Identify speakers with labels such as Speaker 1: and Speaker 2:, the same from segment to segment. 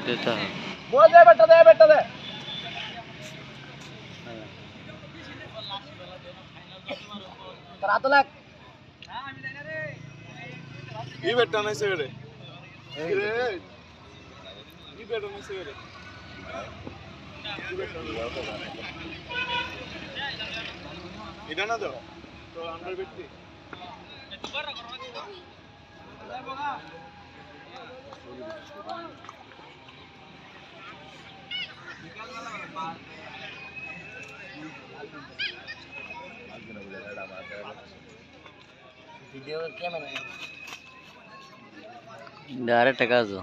Speaker 1: देता है
Speaker 2: बोल दे बेटा दे रात लाग
Speaker 3: ये बेटा नहीं से रे ये बेटा नहीं से रे इधर ना दो तो अंदर बैठती
Speaker 2: वीडियो क्या मैंने
Speaker 1: डायरेक्ट टका जो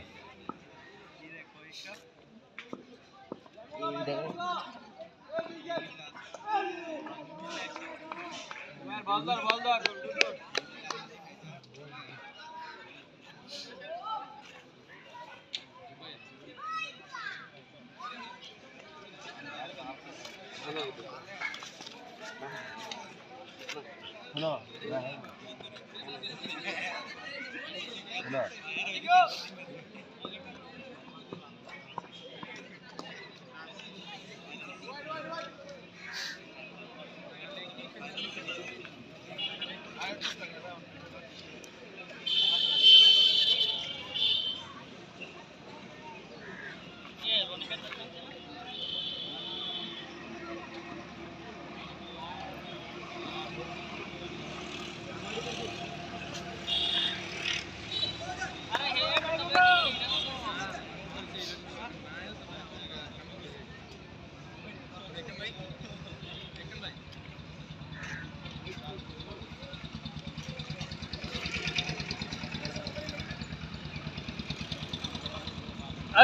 Speaker 2: हेलो हेलो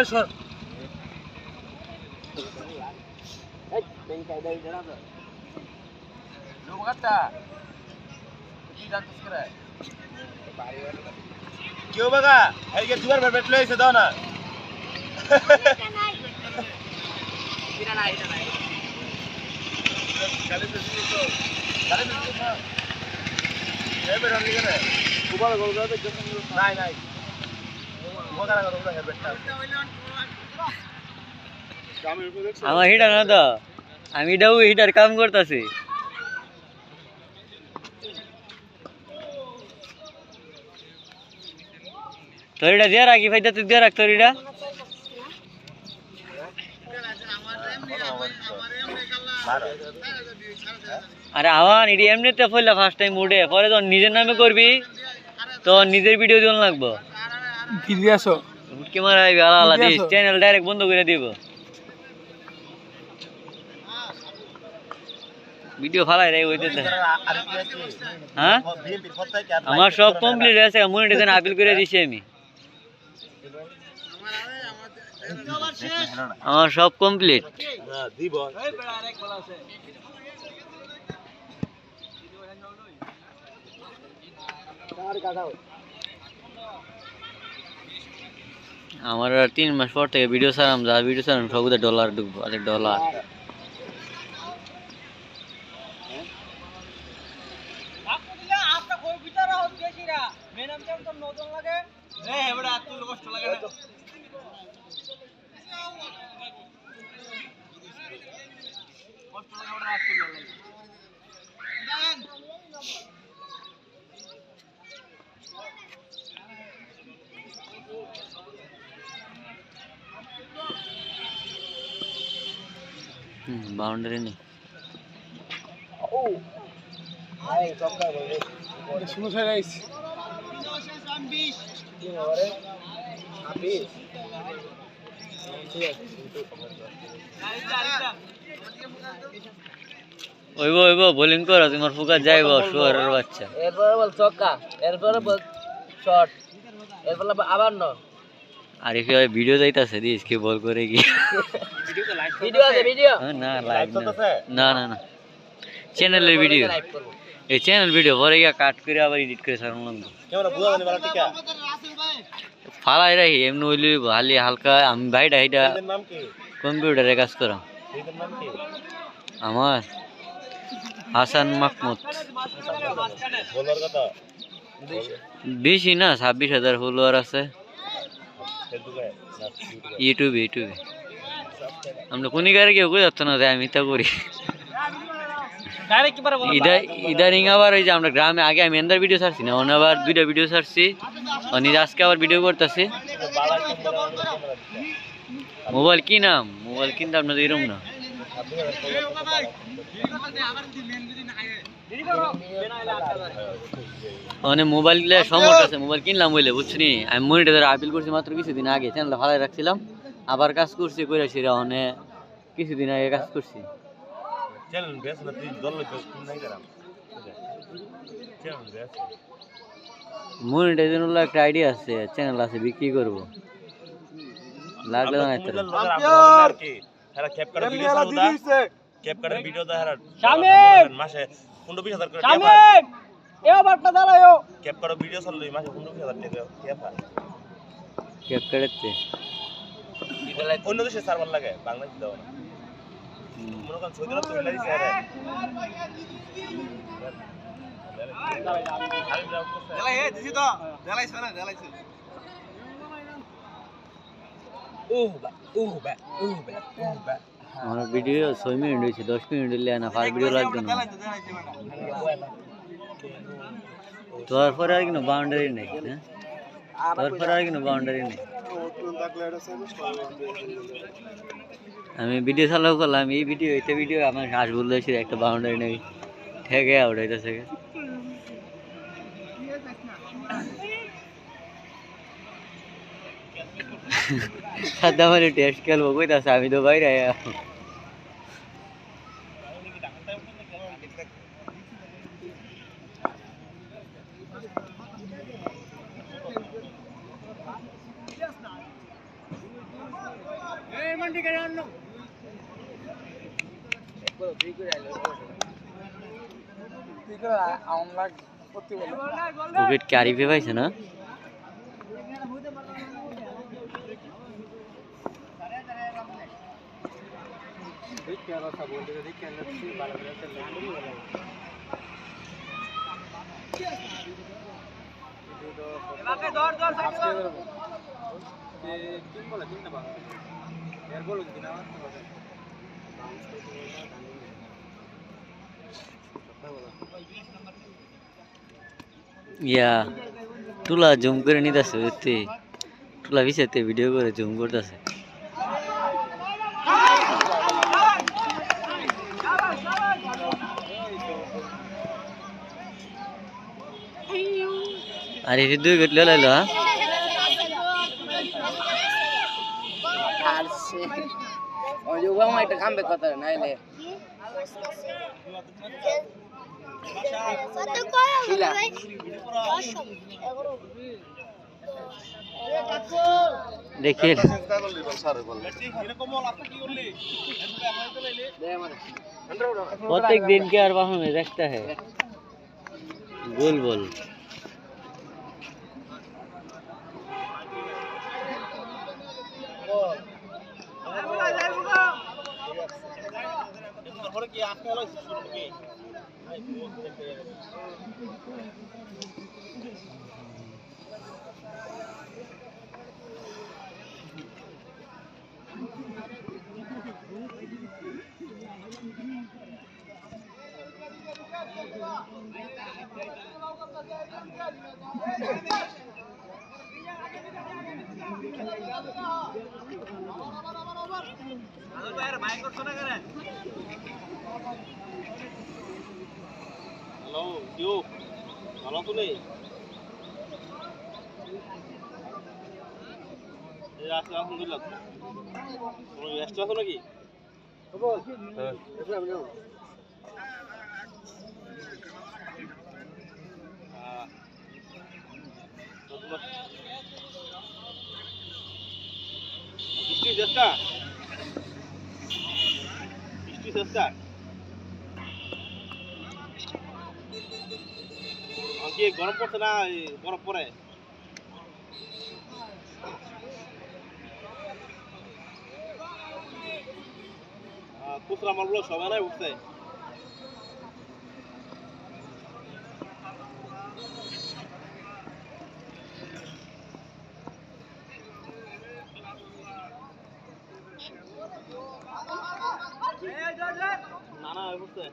Speaker 2: सर क्यों बघा जुगार भर भेटलो इसे दाव ना नाही
Speaker 1: আমার হিটার না তো আমি ডাউ হিটার কাম করতেছি তোরিটা দিয়ে রাখি ভাই তুই দিয়ে রাখ তোরিটা আরে আওয়ান এটি এমনিতে ফেললা ফার্স্ট টাইম উঠে পরে তো নিজের নামে করবি তো নিজের ভিডিও দিন লাগবো
Speaker 3: ফিরে আসো
Speaker 1: উঠকে মারাইবি আলা আলা দিস চ্যানেল ডাইরেক্ট বন্ধ করে দিব ভিডিও ফালাই রে হইতেছে হ্যাঁ আমার সব কমপ্লিট আছে মনিটাইজেশন আপিল করে দিছি আমি আমার সব কমপ্লিট
Speaker 2: দিব
Speaker 1: আমার আর 3 মাস পর থেকে ভিডিও ছাড়াম যা ভিডিও ছাড়াম সবুদে ডলার ঢুকবো আরে ডলার बाउंड्री नहीं
Speaker 3: শুনো স্যার গাইস
Speaker 1: ওইবো ওইবো বোলিং করো তোমার ফুকা যাইবো শুয়ারের বাচ্চা
Speaker 2: এরপরে বল ছক্কা এরপরে বল শট এরপরে আবার ন
Speaker 1: আরে কি ওই ভিডিও যাইতাছে দিস কি বল করে কি
Speaker 2: ভিডিও আছে ভিডিও
Speaker 1: না লাইভ না না না চ্যানেলের ভিডিও এই চ্যানেল ভিডিও পরে গিয়া কাট করে আবার এডিট করে ছাড়ুন লাগবে
Speaker 2: ক্যামেরা বুঝা জানি বালা টিকা
Speaker 1: ফালাই রাখি এমনি হইলে হালি হালকা আমি ভাইটা এটা
Speaker 2: নাম কি
Speaker 1: কম্পিউটারে কাজ করা
Speaker 2: এর নাম কি
Speaker 1: আমার হাসান মাহমুদ
Speaker 2: বলার কথা
Speaker 1: বেশি না 26,000 ফলোয়ার আছে ইউটিউবে আমরা কোন গাড়ি কেউ করে যাচ্ছ না যে আমি তা করি ইদারিং আবার ওই যে আমরা গ্রামে আগে আমি এন্দার ভিডিও ছাড়ছি না অন্য আবার 2টা ভিডিও ছাড়ছি নিজে আজকে আবার ভিডিও করতেছি মোবাইল কি নাম মোবাইল কিনতে আপনাদের এরকম না মানে মোবাইলে সমস্যা আছে মোবাইল কিনলাম বলে বুঝছি আমি মনিটর আপিল করছি মাত্র কিছুদিন আগে চ্যানেলটা ভালো রাখছিলাম আবার কাজ করছি করেছি মানে কিছুদিন আগে কাজ করছি মনিটরের জন্য একটা আইডিয়া আছে চ্যানেল আছে বিক্রি করবো লাগলে জানাইতে
Speaker 3: মাসে 15-20 হাজার অন্য দেশে সার্ভার লাগে বাংলাদেশে দাও না মনে করেন সৌদি আরব তো ইলারি স্যার
Speaker 1: আমার ভিডিও 6 মিনিট হয়েছে 10 মিনিট হলে না ফার ভিডিও লাগবে না তারপরে আর কোনো বাউন্ডারি নেই হ্যাঁ তারপরে আর কোনো বাউন্ডারি নেই আমি ভিডিও চালাও করলাম এই ভিডিও এটা ভিডিও আমার হাস বলতেছি একটা বাউন্ডারি নেই ঠেকে আউট হইতেছে সাদা মানে টেস্ট খেলবো কইতাছে আমি তো বাইরে আয়া উইকেট ক্যারি পে পাইছে না ইয়া তুলা জুম করে নিতেছে বুঝতে তুলা বিছাতে ভিডিও করে জুম করতেছে আরে এই 2 উইকেট লাইলো হ্যাঁ
Speaker 2: ওই যে ওবামা একটা কামবে কথা নাইলে
Speaker 1: देखिए प्रत्येक दिन के अरबा में रखता है गोल गोल
Speaker 3: হ্যালো ইউ ভালো তো নেই এই আসলে আলহামদুলিল্লাহ তুমি ব্যস্ত আছো নাকি খবর হ্যাঁ বৃষ্টি চেষ্টা কি গরম পড়ছে না বরফ পড়ে খুচরা মালগুলো সবাই নাই উঠছে না না বুঝতে